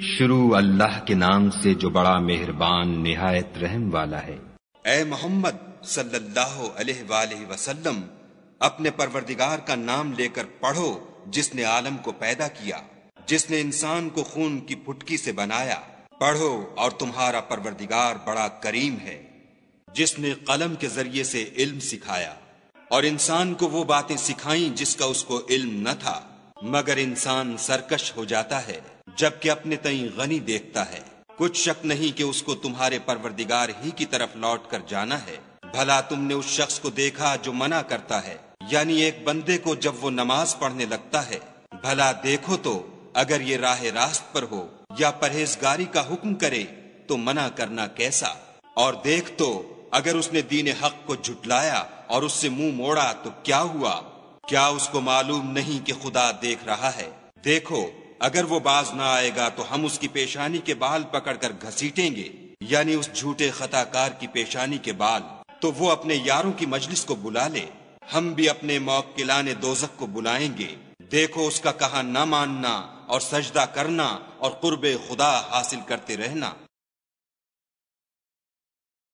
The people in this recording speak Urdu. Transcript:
شروع اللہ کے نام سے جو بڑا مہربان نہایت رحم والا ہے۔ اے محمد صلی اللہ علیہ وآلہ وسلم، اپنے پروردگار کا نام لے کر پڑھو جس نے عالم کو پیدا کیا، جس نے انسان کو خون کی پھٹکی سے بنایا۔ پڑھو اور تمہارا پروردگار بڑا کریم ہے، جس نے قلم کے ذریعے سے علم سکھایا اور انسان کو وہ باتیں سکھائیں جس کا اس کو علم نہ تھا، مگر انسان سرکش ہو جاتا ہے جبکہ اپنے تئیں غنی دیکھتا ہے۔ کچھ شک نہیں کہ اس کو تمہارے پروردگار ہی کی طرف لوٹ کر جانا ہے۔ بھلا تم نے اس شخص کو دیکھا جو منع کرتا ہے، یعنی ایک بندے کو جب وہ نماز پڑھنے لگتا ہے؟ بھلا دیکھو تو اگر یہ راہ راست پر ہو یا پرہیزگاری کا حکم کرے تو منع کرنا کیسا؟ اور دیکھ تو اگر اس نے دین حق کو جھٹلایا اور اس سے منہ موڑا تو کیا ہوا؟ کیا اس کو معلوم نہیں کہ خدا دیکھ رہا ہے؟ دیکھو اگر وہ باز نہ آئے گا تو ہم اس کی پیشانی کے بال پکڑ کر گھسیٹیں گے، یعنی اس جھوٹے خطا کار کی پیشانی کے بال۔ تو وہ اپنے یاروں کی مجلس کو بلا لے، ہم بھی اپنے موکلان دوزخ کو بلائیں گے۔ دیکھو اس کا کہا نہ ماننا اور سجدہ کرنا اور قرب خدا حاصل کرتے رہنا۔